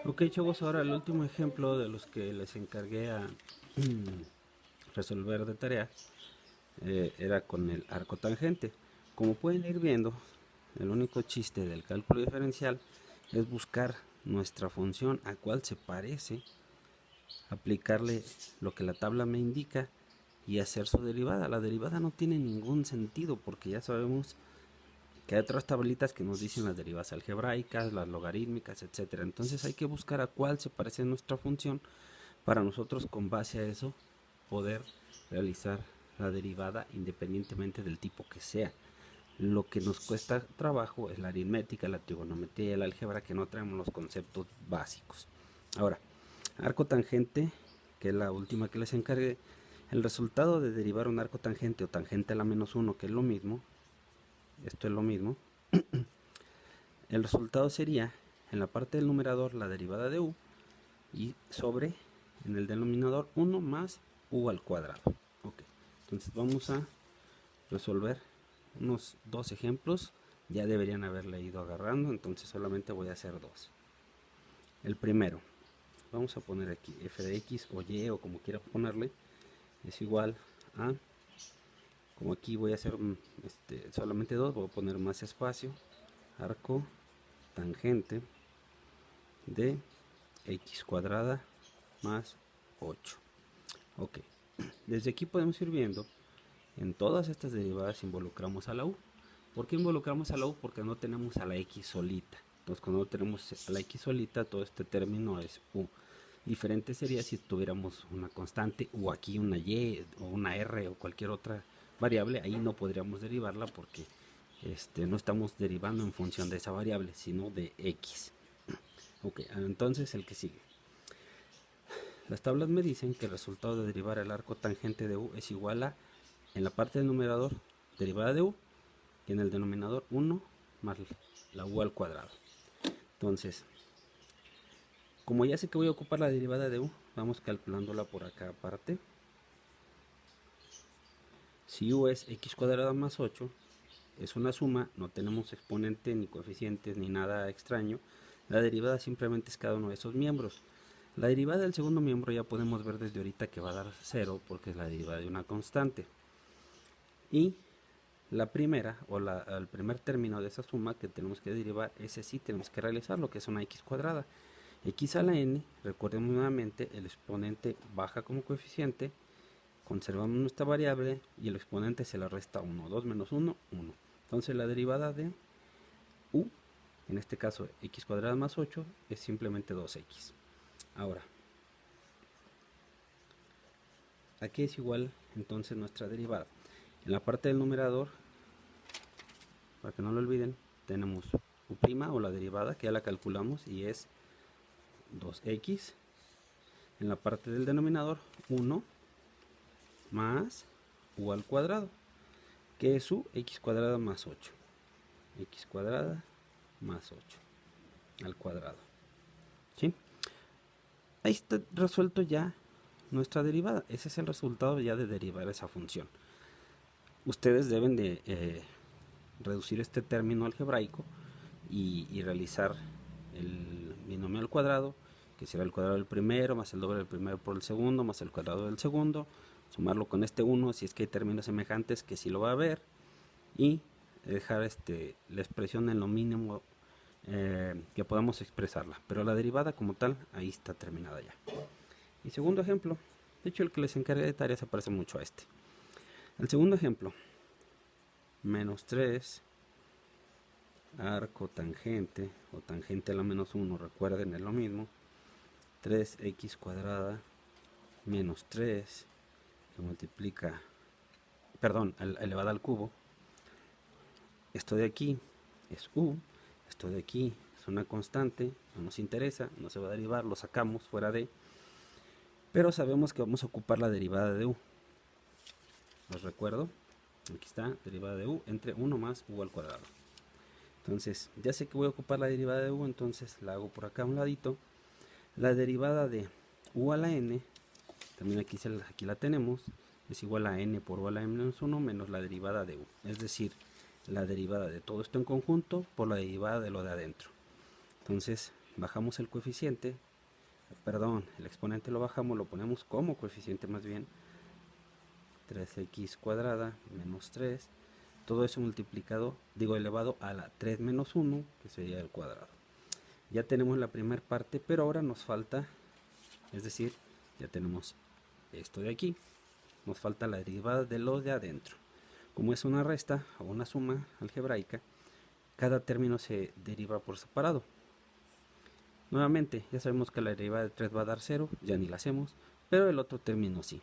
Ok, chavos, ahora el último ejemplo de los que les encargué a resolver de tarea era con el arco tangente. Como pueden ir viendo, el único chiste del cálculo diferencial es buscar nuestra función a cuál se parece, aplicarle lo que la tabla me indica y hacer su derivada. La derivada no tiene ningún sentido porque ya sabemos que hay otras tablitas que nos dicen las derivadas algebraicas, las logarítmicas, etcétera. Entonces hay que buscar a cuál se parece nuestra función para nosotros con base a eso poder realizar la derivada independientemente del tipo que sea. Lo que nos cuesta trabajo es la aritmética, la trigonometría y el álgebra, que no traemos los conceptos básicos. Ahora, arco tangente, que es la última que les encargué. El resultado de derivar un arco tangente o tangente a la menos 1, que es lo mismo, esto es lo mismo, el resultado sería en la parte del numerador la derivada de u y sobre en el denominador 1 más u al cuadrado. Ok, entonces vamos a resolver unos dos ejemplos. Ya deberían haberle ido agarrando, entonces solamente voy a hacer dos. El primero, vamos a poner aquí f de x o y o como quiera ponerle, es igual a, como aquí voy a hacer solamente dos, voy a poner más espacio, arco tangente de x cuadrada más 8. Ok, desde aquí podemos ir viendo, en todas estas derivadas involucramos a la u. ¿Por qué involucramos a la u? Porque no tenemos a la x solita. Entonces cuando no tenemos a la x solita, todo este término es u. Diferente sería si tuviéramos una constante o aquí una y o una r o cualquier otra variable. Ahí no podríamos derivarla porque no estamos derivando en función de esa variable, sino de x. Ok, entonces el que sigue. Las tablas me dicen que el resultado de derivar el arco tangente de u es igual a, en la parte del numerador, derivada de u, y en el denominador 1 más la u al cuadrado. Entonces, como ya sé que voy a ocupar la derivada de u, vamos calculándola por acá aparte. Si u es x cuadrada más 8, es una suma, no tenemos exponente ni coeficientes ni nada extraño. La derivada simplemente es cada uno de esos miembros. La derivada del segundo miembro ya podemos ver desde ahorita que va a dar 0 porque es la derivada de una constante. Y la primera, o el primer término de esa suma que tenemos que derivar, ese sí tenemos que realizar, lo que es una x cuadrada. X a la n, recordemos nuevamente, el exponente baja como coeficiente, conservamos nuestra variable y el exponente se le resta 1. 2 menos 1, 1. Entonces la derivada de u, en este caso x cuadrada más 8, es simplemente 2x. Ahora, aquí es igual entonces nuestra derivada. En la parte del numerador, para que no lo olviden, tenemos u' o la derivada, que ya la calculamos y es 2x. En la parte del denominador, 1 más u al cuadrado, que es su x cuadrada más 8. X cuadrada más 8 al cuadrado. ¿Sí? Ahí está resuelto ya nuestra derivada. Ese es el resultado ya de derivar esa función. Ustedes deben de reducir este término algebraico y realizar el binomio al cuadrado, que será el cuadrado del primero más el doble del primero por el segundo más el cuadrado del segundo, sumarlo con este 1 si es que hay términos semejantes, que sí lo va a haber, y dejar la expresión en lo mínimo que podamos expresarla, pero la derivada como tal ahí está terminada ya. Y segundo ejemplo, de hecho el que les encargué de tarea se parece mucho a este. El segundo ejemplo, menos 3 arco tangente o tangente a la menos 1, recuerden, es lo mismo, 3x cuadrada menos 3 que multiplica, perdón, elevada al cubo. Esto de aquí es u, esto de aquí es una constante, no nos interesa, no se va a derivar, lo sacamos fuera de, pero sabemos que vamos a ocupar la derivada de u. Os recuerdo, aquí está, derivada de u entre 1 más u al cuadrado. Entonces, ya sé que voy a ocupar la derivada de u, entonces la hago por acá a un ladito. La derivada de u a la n, también aquí la tenemos, es igual a n por u a la menos 1 menos la derivada de u. Es decir, la derivada de todo esto en conjunto por la derivada de lo de adentro. Entonces, bajamos el coeficiente, perdón, el exponente lo bajamos, lo ponemos como coeficiente más bien, 3x cuadrada menos 3, todo eso multiplicado, elevado a la 3 menos 1, que sería el cuadrado. Ya tenemos la primera parte, pero ahora nos falta, es decir, ya tenemos esto de aquí, nos falta la derivada de lo de adentro. Como es una resta o una suma algebraica, cada término se deriva por separado. Nuevamente, ya sabemos que la derivada de 3 va a dar 0, ya ni la hacemos, pero el otro término sí.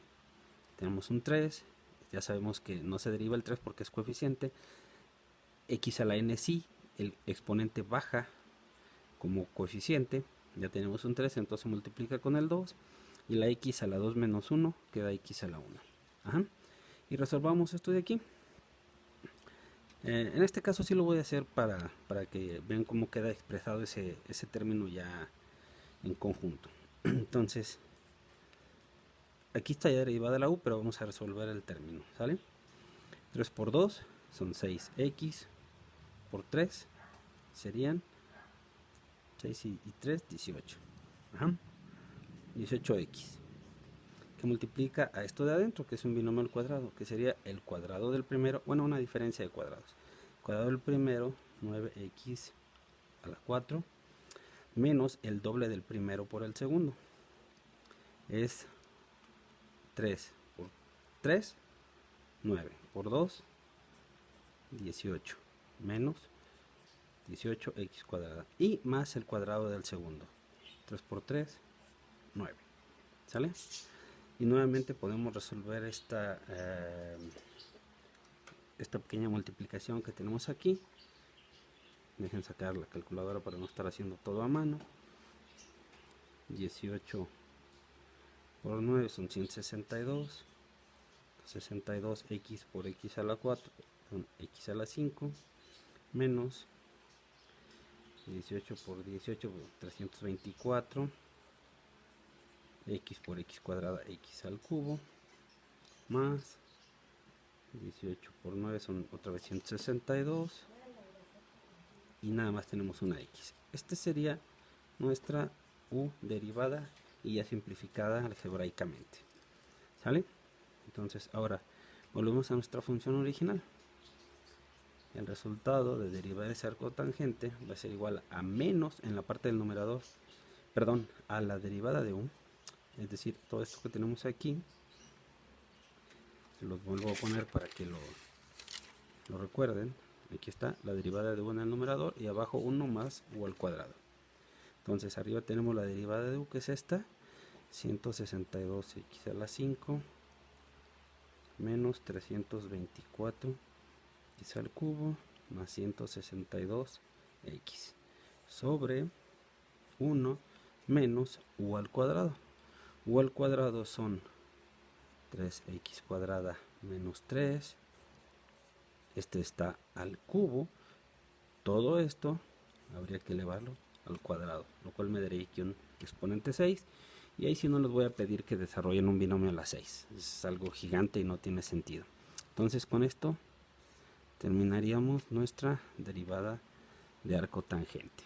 Tenemos un 3, ya sabemos que no se deriva el 3 porque es coeficiente. X a la n sí, el exponente baja como coeficiente, ya tenemos un 3, entonces se multiplica con el 2, y la x a la 2 menos 1 queda x a la 1. Ajá. Y resolvamos esto de aquí. En este caso sí lo voy a hacer para que vean cómo queda expresado ese término ya en conjunto. Entonces, aquí está ya derivada de la u, pero vamos a resolver el término, ¿sale? 3 por 2 son 6x por 3 serían 6 y 3, 18. Ajá. 18x, que multiplica a esto de adentro, que es un binomio al cuadrado, que sería el cuadrado del primero, bueno, una diferencia de cuadrados. Cuadrado del primero, 9x a la 4, menos el doble del primero por el segundo. Es 3 por 3, 9 por 2, 18, menos 18x cuadrada, y más el cuadrado del segundo. 3 por 3, 9. ¿Sale? Y nuevamente podemos resolver esta pequeña multiplicación que tenemos aquí. Dejen sacar la calculadora para no estar haciendo todo a mano. 18 por 9 son 162. 62x por x a la 4 son x a la 5, menos 18 por 18, 324, x por x cuadrada, x al cubo, más 18 por 9 son otra vez 162, y nada más tenemos una x. Este sería nuestra u derivada y ya simplificada algebraicamente. ¿Sale? Entonces ahora volvemos a nuestra función original. El resultado de derivada de ese arco tangente va a ser igual a menos en la parte del numerador, perdón, a la derivada de u, es decir, todo esto que tenemos aquí, se los vuelvo a poner para que lo recuerden. Aquí está la derivada de u en el numerador y abajo 1 más u al cuadrado. Entonces arriba tenemos la derivada de u, que es esta, 162x a la 5 menos 324 x al cubo más 162x sobre 1 menos u al cuadrado. U al cuadrado son 3x cuadrada menos 3. Este está al cubo. Todo esto habría que elevarlo al cuadrado, lo cual me daría aquí un exponente 6. Y ahí sí no les voy a pedir que desarrollen un binomio a la 6. Es algo gigante y no tiene sentido. Entonces con esto terminaríamos nuestra derivada de arco tangente.